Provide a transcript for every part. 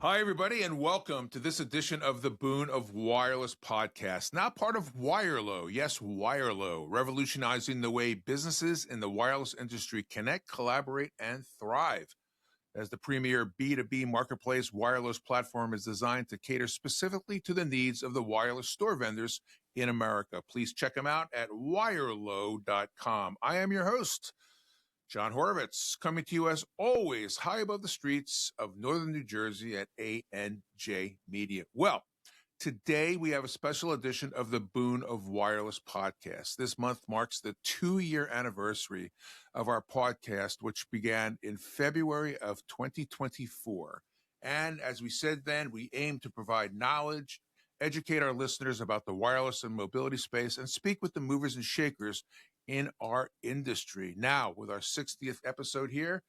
Hi, everybody, and welcome to this edition of the Boon of Wireless Podcast, now part of Wirelo. Yes, Wirelo, revolutionizing the way businesses in the wireless industry connect, collaborate, and thrive. As the premier B2B marketplace, Wirelo's platform is designed to cater specifically to the needs of the wireless store vendors in America. Please check them out at wirelo.com. I am your host, Jon Horovitz, coming to you as always, high above the streets of northern New Jersey at ANJ Media. Well, today we have a special edition of the Boon of Wireless Podcast. This month marks the 2-year anniversary of our podcast, which began in February of 2024. And as we said then, we aim to provide knowledge, educate our listeners about the wireless and mobility space, and speak with the movers and shakers in our industry. Now, with our 60th episode here,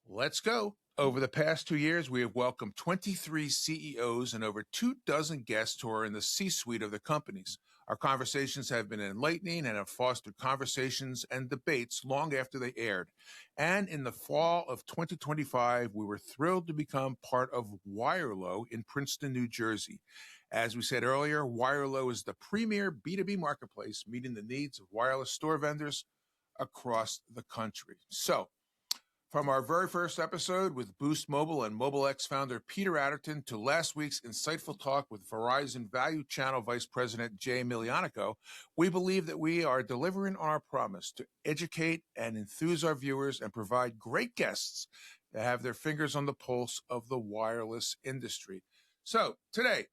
let's go. Over the past 2 years, we have welcomed 23 CEOs and over 24 guests who are in the C-suite of the companies. Our conversations have been enlightening and have fostered conversations and debates long after they aired. And in the fall of 2025, we were thrilled to become part of Wirelo in Princeton, New Jersey. As we said earlier, Wirelo is the premier B2B marketplace meeting the needs of wireless store vendors across the country. So, from our very first episode with Boost Mobile and MobileX founder Peter Adderton to last week's insightful talk with Verizon Value Channel Vice President Jay Milianico, we believe that we are delivering on our promise to educate and enthuse our viewers and provide great guests that have their fingers on the pulse of the wireless industry. So today,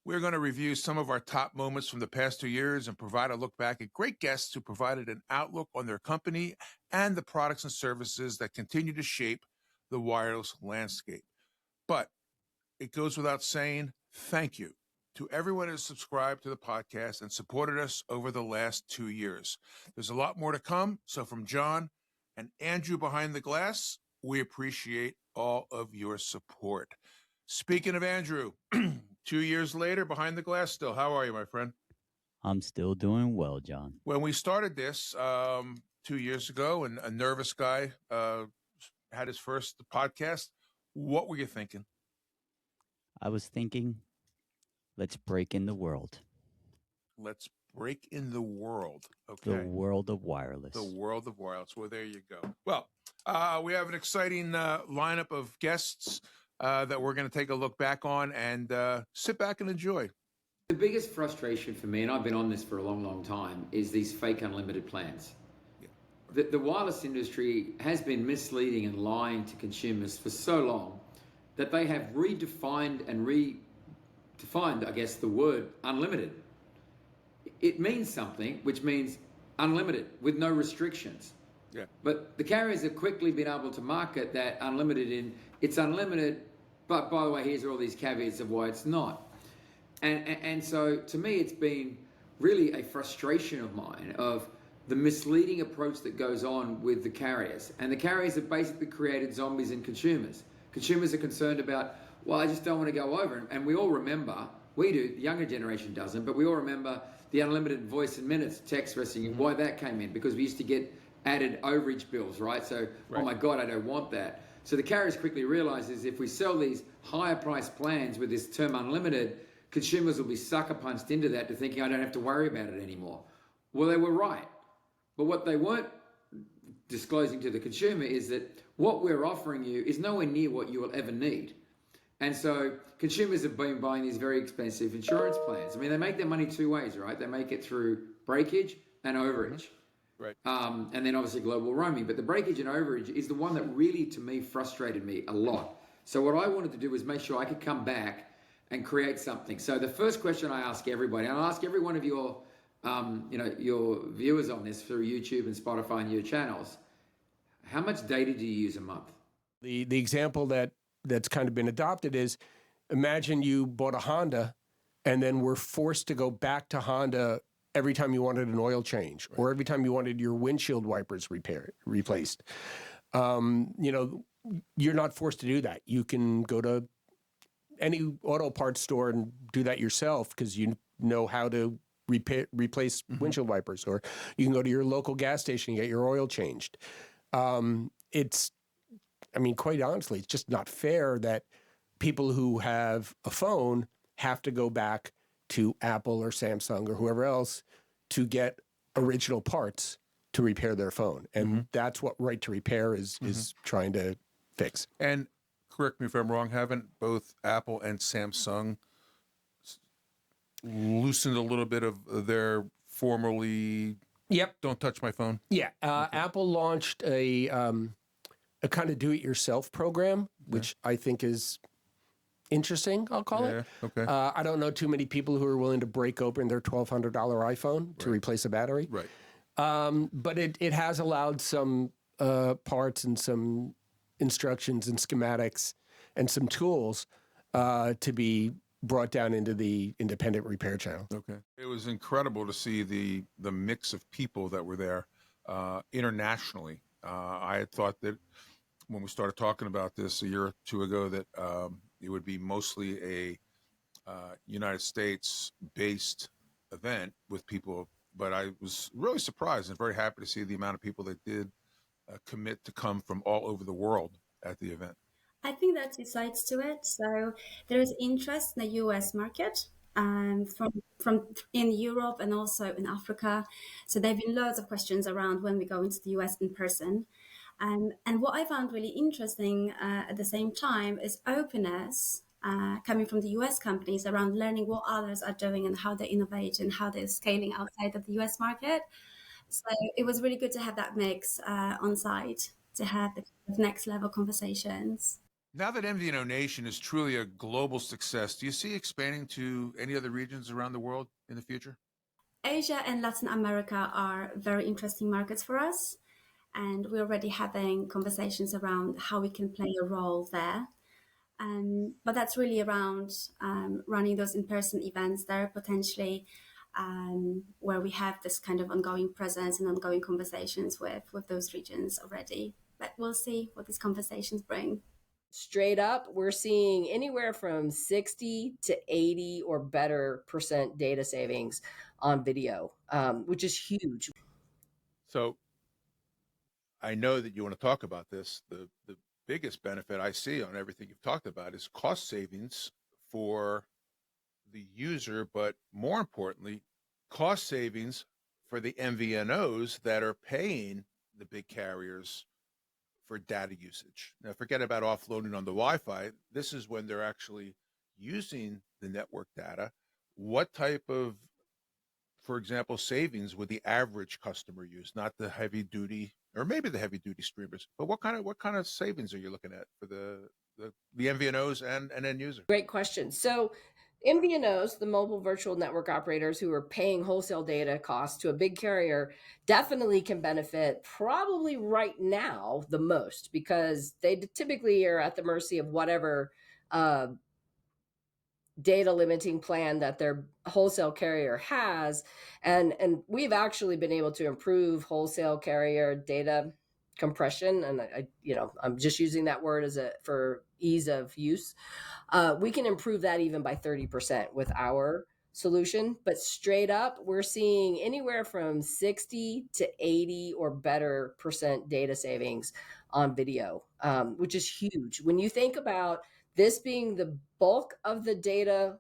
we're going to review some of our top moments from the past 2 years and provide a look back at great guests who provided an outlook on their company and the products and services that continue to shape the wireless landscape. But it goes without saying, thank you to everyone who has subscribed to the podcast and supported us over the last 2 years. There's a lot more to come. So from John and Andrew behind the glass, we appreciate all of your support. Speaking of Andrew, 2 years later, behind the glass still. How are you, my friend? I'm still doing well, John. When we started this 2 years ago and a nervous guy had his first podcast, what were you thinking? I was thinking, let's break in the world. Let's break in the world. Okay. The world of wireless. The world of wireless. Well, there you go. Well, we have an exciting lineup of guests that we're going to take a look back on and sit back and enjoy. The biggest frustration for me, and I've been on this for a long, long time, is these fake unlimited plans. Yeah. The wireless industry has been misleading and lying to consumers for so long that they have redefined, I guess, the word unlimited. It means something, which means unlimited with no restrictions. Yeah. But the carriers have quickly been able to market that unlimited in, it's unlimited, but by the way, here's all these caveats of why it's not. And so to me, it's been really a frustration of mine of the misleading approach that goes on with the carriers. And the carriers have basically created zombies in consumers. Consumers are concerned about, well, I just don't want to go over. And we all remember, we do, the younger generation doesn't, but we all remember the unlimited voice and minutes text messaging and why that came in, because we used to get added overage bills, right? So, right. Oh my God, I don't want that. So the carriers quickly realizes if we sell these higher priced plans with this term unlimited, consumers will be sucker punched into that to thinking I don't have to worry about it anymore. Well, they were right. But what they weren't disclosing to the consumer is that what we're offering you is nowhere near what you will ever need. And so consumers have been buying these very expensive insurance plans. I mean, they make their money two ways, right? They make it through breakage and overage. Right. And then obviously global roaming. But the breakage and overage is the one that really, to me, frustrated me a lot. So what I wanted to do was make sure I could come back and create something. So the first question I ask everybody, and I'll ask every one of your, your viewers on this through YouTube and Spotify and your channels, how much data do you use a month? The example that's kind of been adopted is, imagine you bought a Honda and then were forced to go back to Honda every time you wanted an oil change, right, or every time you wanted your windshield wipers replaced. You're not forced to do that. You can go to any auto parts store and do that yourself because you know how to replace windshield wipers, or you can go to your local gas station and get your oil changed. Quite honestly, it's just not fair that people who have a phone have to go back to Apple or Samsung or whoever else to get original parts to repair their phone. And that's what Right to Repair is trying to fix. And correct me if I'm wrong, haven't both Apple and Samsung loosened a little bit of their formerly don't touch my phone? Yeah. Apple launched a kind of do-it-yourself program, which I think is interesting, I'll call it. Okay. I don't know too many people who are willing to break open their $1,200 iPhone to replace a battery. Right. But it has allowed some parts and some instructions and schematics and some tools to be brought down into the independent repair channel. Okay. It was incredible to see the mix of people that were there internationally. I had thought that when we started talking about this a year or two ago that it would be mostly a United States-based event with people, but I was really surprised and very happy to see the amount of people that did commit to come from all over the world at the event. I think there are two sides to it. So there is interest in the US market from in Europe and also in Africa. So there have been loads of questions around when we go into the US in person. And what I found really interesting at the same time is openness coming from the US companies around learning what others are doing and how they innovate and how they're scaling outside of the US market. So it was really good to have that mix on site, to have the next level conversations. Now that MVNO Nation is truly a global success, do you see expanding to any other regions around the world in the future? Asia and Latin America are very interesting markets for us. And we're already having conversations around how we can play a role there. But that's really around running those in-person events there, potentially where we have this kind of ongoing presence and ongoing conversations with those regions already. But we'll see what these conversations bring. Straight up, we're seeing anywhere from 60 to 80 or better % data savings on video, which is huge. So I know that you want to talk about this. The biggest benefit I see on everything you've talked about is cost savings for the user, but more importantly, cost savings for the MVNOs that are paying the big carriers for data usage. Now, forget about offloading on the Wi-Fi. This is when they're actually using the network data. What type of, for example, savings would the average customer use? Not the heavy duty, or maybe the heavy duty streamers, but what kind of savings are you looking at for the MVNOs and end user? Great question. So MVNOs, the mobile virtual network operators who are paying wholesale data costs to a big carrier, definitely can benefit probably right now the most, because they typically are at the mercy of whatever data limiting plan that their wholesale carrier has. And we've actually been able to improve wholesale carrier data compression. And I'm just using that word for ease of use. We can improve that even by 30% with our solution. But straight up, we're seeing anywhere from 60 to 80 or better % data savings on video, which is huge. When you think about this being the bulk of the data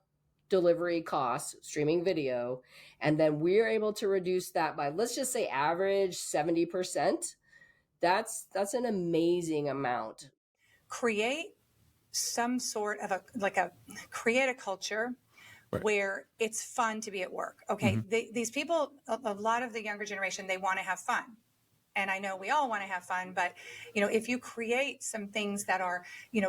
delivery costs, streaming video, and then we're able to reduce that by, let's just say, average 70%, that's an amazing amount. Create some sort of create a culture where it's fun to be at work. Okay. These people, a lot of the younger generation, they want to have fun. And I know we all want to have fun, but if you create some things that are,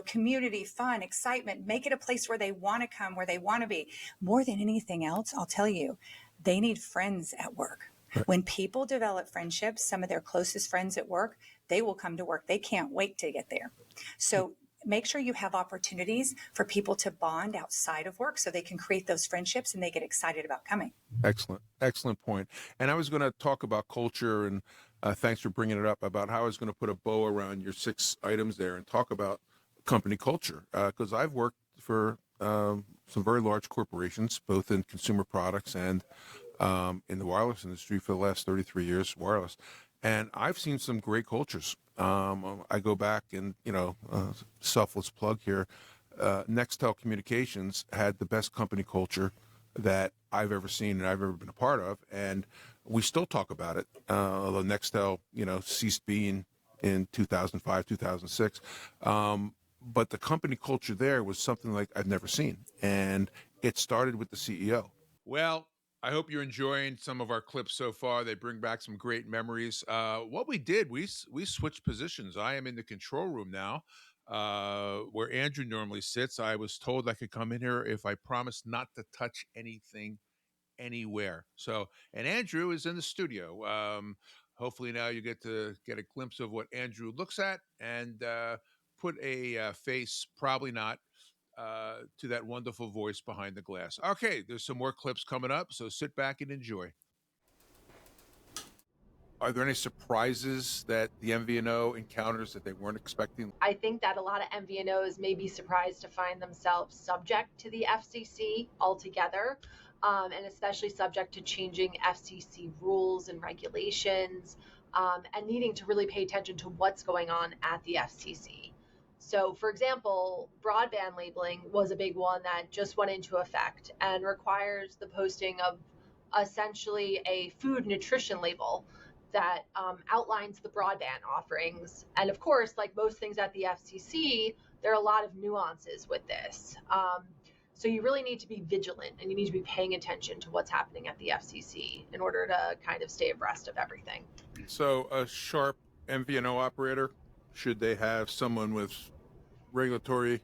community, fun, excitement, make it a place where they want to come, where they want to be. More than anything else, I'll tell you, they need friends at work. When people develop friendships, some of their closest friends at work, they will come to work. They can't wait to get there. So make sure you have opportunities for people to bond outside of work so they can create those friendships and they get excited about coming. Excellent point. And I was going to talk about culture, and thanks for bringing it up, about how I was going to put a bow around your 6 items there and talk about company culture, because I've worked for some very large corporations, both in consumer products and in the wireless industry for the last 33 years, wireless. And I've seen some great cultures. I go back and, selfless plug here, Nextel Communications had the best company culture that I've ever seen and I've ever been a part of, and we still talk about it. Although Nextel, ceased being in 2005, 2006, but the company culture there was something like I've never seen, and it started with the CEO. Well, I hope you're enjoying some of our clips so far. They bring back some great memories. What we did, we switched positions. I am in the control room now, where Andrew normally sits. I was told I could come in here if I promised not to touch anything anywhere. And Andrew is in the studio. Hopefully now you get to get a glimpse of what Andrew looks at and put a face, probably not, to that wonderful voice behind the glass. Okay, there's some more clips coming up, so sit back and enjoy. Are there any surprises that the MVNO encounters that they weren't expecting? I think that a lot of MVNOs may be surprised to find themselves subject to the FCC altogether, and especially subject to changing FCC rules and regulations, and needing to really pay attention to what's going on at the FCC. So, for example, broadband labeling was a big one that just went into effect and requires the posting of essentially a food nutrition label that outlines the broadband offerings. And of course, like most things at the FCC, there are a lot of nuances with this. So you really need to be vigilant and you need to be paying attention to what's happening at the FCC in order to kind of stay abreast of everything. So a sharp MVNO operator, should they have someone with regulatory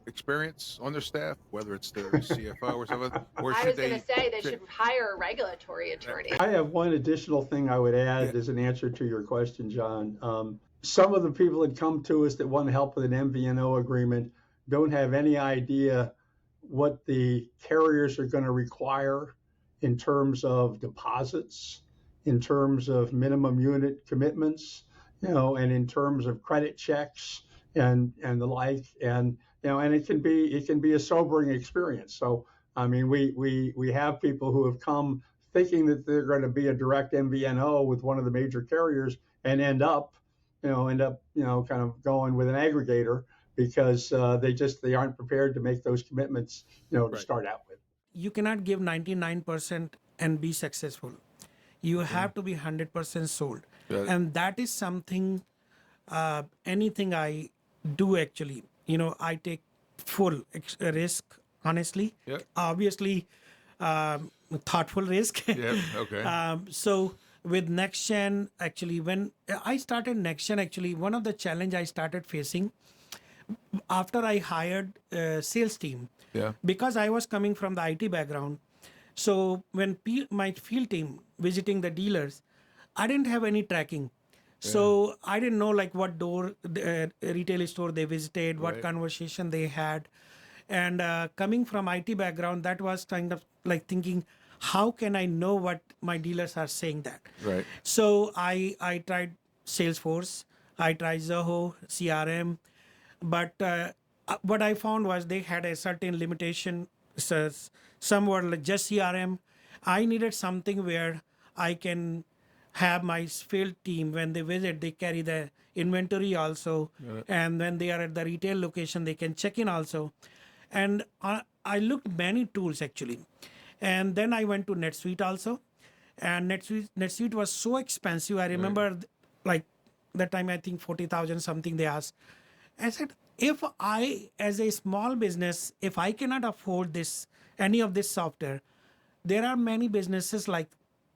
experience on their staff, whether it's their CFO or something? Or I was going to say they should hire a regulatory attorney. I have one additional thing I would add as an answer to your question, John. Some of the people that come to us that want help with an MVNO agreement don't have any idea what the carriers are going to require in terms of deposits, in terms of minimum unit commitments, and in terms of credit checks and the like. And and it can be a sobering experience. So, I mean, we have people who have come thinking that they're going to be a direct MVNO with one of the major carriers and end up kind of going with an aggregator because they aren't prepared to make those commitments, to start out with. You cannot give 99% and be successful. You have to be 100% sold. Yeah. And that is something, anything I do actually, I take full risk, honestly. Yep. Obviously, thoughtful risk. Yeah, okay. So with NextGen, actually, when I started NextGen, actually, one of the challenge I started facing after I hired a sales team, because I was coming from the IT background. So when my field team visiting the dealers, I didn't have any tracking. So I didn't know like what door retail store they visited, what conversation they had. And coming from IT background, that was kind of like thinking, how can I know what my dealers are saying that? Right. So I tried Salesforce, I tried Zoho, CRM, but what I found was they had a certain limitation. So some were like just CRM. I needed something where I can have my field team, when they visit, they carry the inventory also. And when they are at the retail location, they can check in also. And I looked many tools actually. And then I went to NetSuite also. And NetSuite was so expensive. I remember like that time, I think 40,000 something they asked. I said, if I, as a small business, if I cannot afford any of this software, there are many businesses like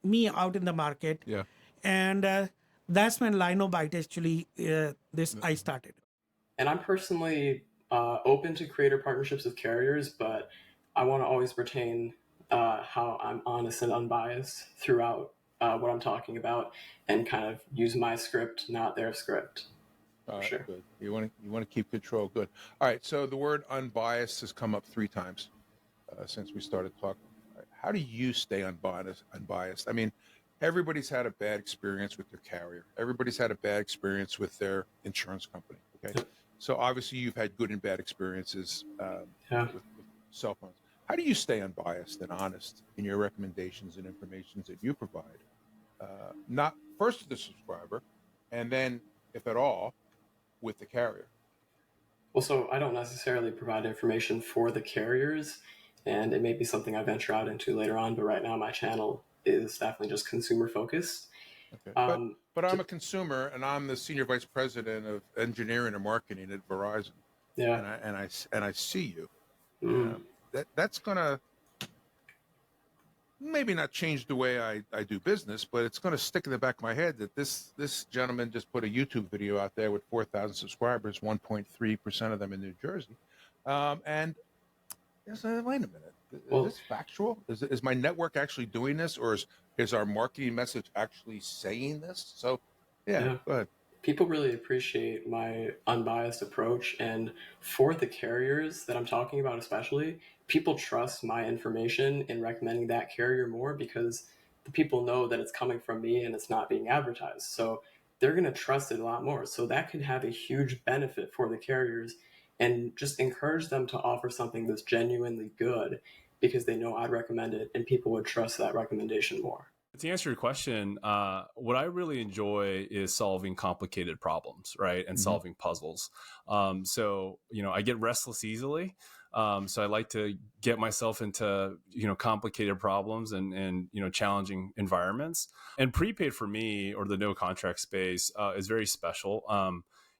me out in the market. Yeah. And that's when LinoByte actually, I started. And I'm personally open to creator partnerships with carriers, but I want to always retain how I'm honest and unbiased throughout what I'm talking about, and kind of use my script, not their script. All right, sure. Good. You want to keep control. Good. All right. So the word unbiased has come up 3 times since we started talking. Right. How do you stay unbiased? I mean, everybody's had a bad experience with their carrier. Everybody's had a bad experience with their insurance company. Okay. Yeah. So obviously you've had good and bad experiences with cell phones. How do you stay unbiased and honest in your recommendations and information that you provide? Not first to the subscriber, and then, if at all, with the carrier. Well, so I don't necessarily provide information for the carriers, and it may be something I venture out into later on, but right now my channel is definitely just consumer focused. Okay. But I'm a consumer, and I'm the senior vice president of engineering and marketing at Verizon. Yeah. And I see you. That's gonna maybe not change the way I do business, but it's going to stick in the back of my head that this gentleman just put a YouTube video out there with 4,000 subscribers, 1.3% of them in New Jersey. And wait a minute, is this factual? Is my network actually doing this, or is our marketing message actually saying this? So, yeah. Go ahead. People really appreciate my unbiased approach, and for the carriers that I'm talking about especially, people trust my information in recommending that carrier more because the people know that it's coming from me and it's not being advertised. So they're going to trust it a lot more. So that could have a huge benefit for the carriers, and just encourage them to offer something that's genuinely good because they know I'd recommend it and people would trust that recommendation more. To answer your question, what I really enjoy is solving complicated problems, right? And solving puzzles. So, I get restless easily. So I like to get myself into, complicated problems and challenging environments. And prepaid for me, or the no contract space, is very special.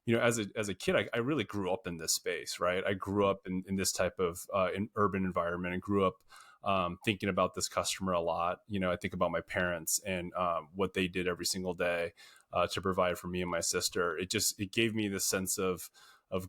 As a kid, I really grew up in this space, right? I grew up in this type of urban environment and grew up thinking about this customer a lot. I think about my parents and what they did every single day to provide for me and my sister. It gave me this sense of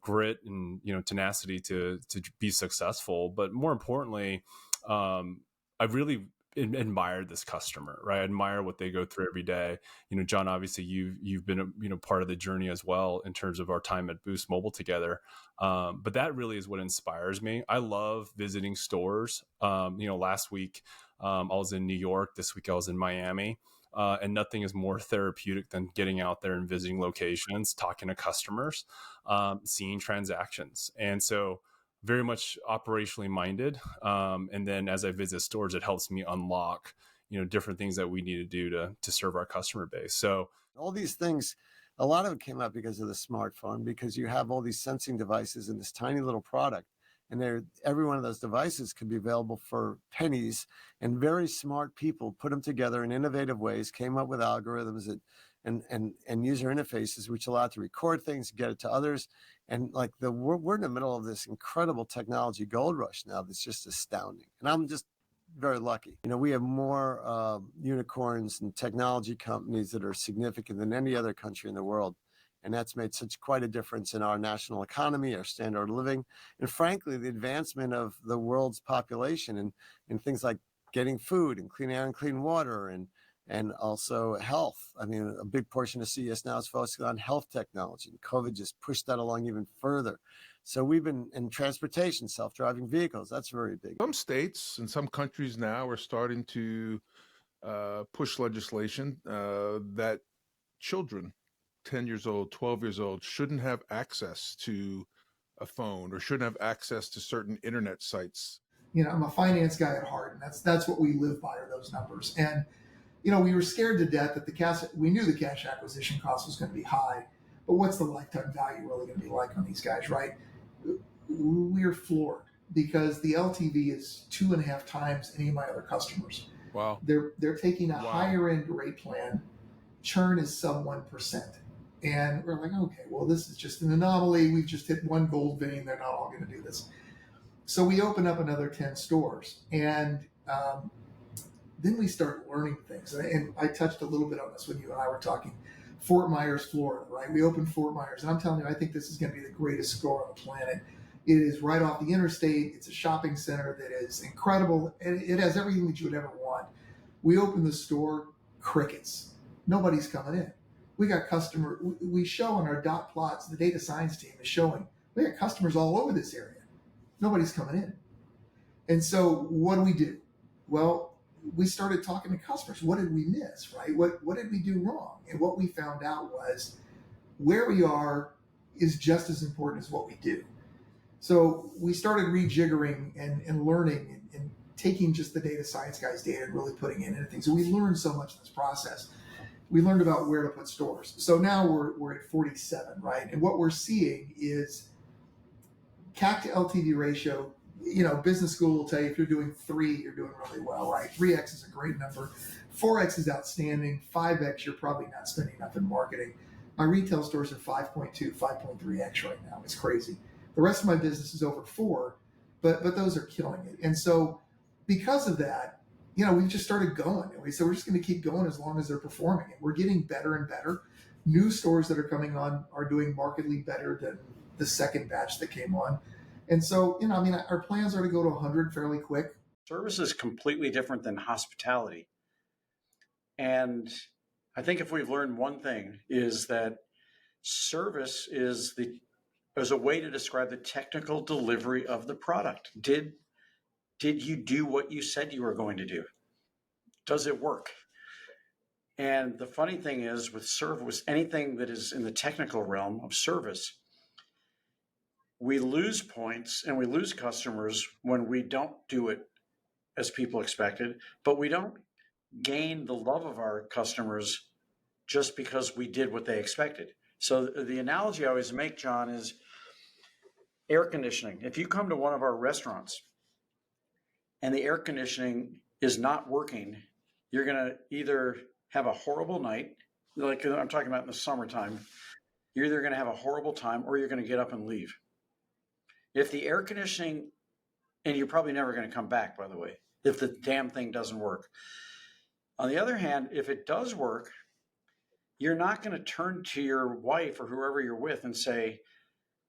grit and tenacity to be successful. But more importantly, I really admired this customer, right? I admire what they go through every day. Jon, obviously you've been part of the journey as well in terms of our time at Boost Mobile together. But that really is what inspires me. I love visiting stores. Last week I was in New York. This week I was in Miami. And nothing is more therapeutic than getting out there and visiting locations, talking to customers, seeing transactions. And so very much operationally minded. And then as I visit stores, it helps me unlock, different things that we need to do to serve our customer base. So all these things, a lot of it came up because of the smartphone, because you have all these sensing devices in this tiny little product. And every one of those devices could be available for pennies, and very smart people put them together in innovative ways, came up with algorithms and user interfaces, which allow it to record things, get it to others. And we're in the middle of this incredible technology gold rush now that's just astounding. And I'm just very lucky. We have more unicorns and technology companies that are significant than any other country in the world. And that's made quite a difference in our national economy, our standard of living, and frankly, the advancement of the world's population and things like getting food and clean air and clean water and also health. I mean, a big portion of CES now is focusing on health technology, and COVID just pushed that along even further. So we've been in transportation, self-driving vehicles. That's very big. Some states and some countries now are starting to push legislation that children 10 years old, 12 years old shouldn't have access to a phone or shouldn't have access to certain internet sites. I'm a finance guy at heart, and that's what we live by, are those numbers. And we were scared to death that we knew the cash acquisition cost was going to be high, but what's the lifetime value really going to be like on these guys, right? We're floored because the LTV is 2.5 times any of my other customers. Wow. They're taking a higher end rate plan. Churn is sub 1%. And we're like, okay, well, this is just an anomaly. We've just hit one gold vein. They're not all going to do this. So we open up another 10 stores. And then we start learning things. And I touched a little bit on this when you and I were talking. Fort Myers, Florida, right? We opened Fort Myers. And I'm telling you, I think this is going to be the greatest store on the planet. It is right off the interstate. It's a shopping center that is incredible. And it has everything that you would ever want. We opened the store, crickets. Nobody's coming in. We got we show on our dot plots, the data science team is showing, we got customers all over this area. Nobody's coming in. And so what do? Well, we started talking to customers. What did we miss, right? What did we do wrong? And what we found out was where we are is just as important as what we do. So we started rejiggering and learning and taking just the data science guys' data and really putting it into things. So we learned so much in this process. We learned about where to put stores. So now we're at 47, right? And what we're seeing is CAC to LTV ratio, business school will tell you if you're doing 3, you're doing really well, right? 3x is a great number. 4x is outstanding. 5x, you're probably not spending enough in marketing. My retail stores are 5.2, 5.3x right now. It's crazy. The rest of my business is over 4, but those are killing it. And so because of that, we've just started going. And we said we're just going to keep going as long as they're performing. And we're getting better and better. New stores that are coming on are doing markedly better than the second batch that came on. And so, our plans are to go to 100 fairly quick. Service is completely different than hospitality. And I think if we've learned one thing is that service is a way to describe the technical delivery of the product. Did you do what you said you were going to do? Does it work? And the funny thing is with service, anything that is in the technical realm of service, we lose points and we lose customers when we don't do it as people expected, but we don't gain the love of our customers just because we did what they expected. So the analogy I always make, John, is air conditioning. If you come to one of our restaurants and the air conditioning is not working, you're going to either have a horrible night, like I'm talking about in the summertime, you're either going to have a horrible time or you're going to get up and leave. If the air conditioning, and you're probably never going to come back, by the way, if the damn thing doesn't work. On the other hand, if it does work, you're not going to turn to your wife or whoever you're with and say,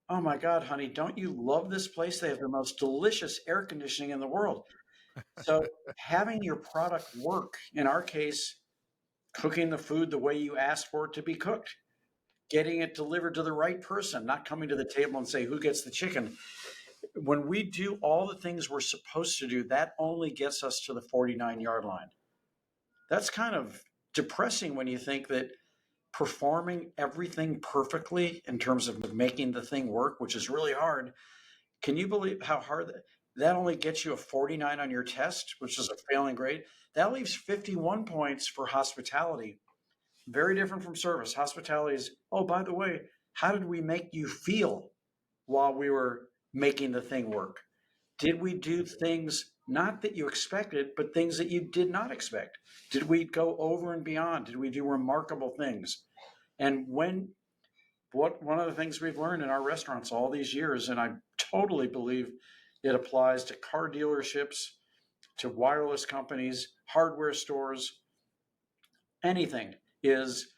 "Oh my God, honey, don't you love this place? They have the most delicious air conditioning in the world." So having your product work, in our case, cooking the food the way you asked for it to be cooked, getting it delivered to the right person, not coming to the table and say, "Who gets the chicken?" When we do all the things we're supposed to do, that only gets us to the 49-yard line. That's kind of depressing when you think that performing everything perfectly in terms of making the thing work, which is really hard. Can you believe how hard that only gets you a 49 on your test, which is a failing grade? That leaves 51 points for hospitality. Very different from service. Hospitality is, oh, by the way, how did we make you feel while we were making the thing work? Did we do things not that you expected, but things that you did not expect? Did we go over and beyond? Did we do remarkable things? And one of the things we've learned in our restaurants all these years, and I totally believe it applies to car dealerships, to wireless companies, hardware stores, anything, is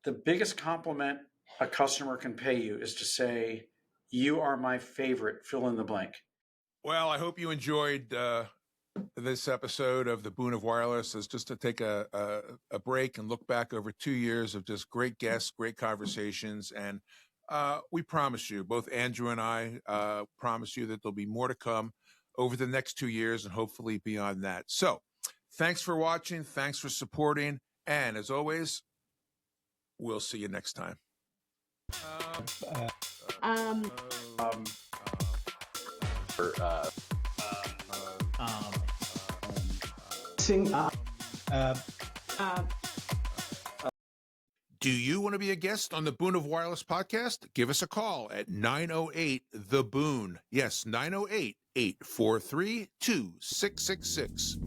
the biggest compliment a customer can pay you is to say, "You are my favorite, fill in the blank." Well, I hope you enjoyed this episode of the Boon of Wireless. Is just to take a break and look back over 2 years of just great guests, great conversations. And we promise you, both Andrew and I promise you that there'll be more to come over the next 2 years and hopefully beyond that. So thanks for watching. Thanks for supporting. And as always, we'll see you next time. Do you want to be a guest on the Boon of Wireless podcast? Give us a call at 908-THE-BOON. Yes, 908-843-2666.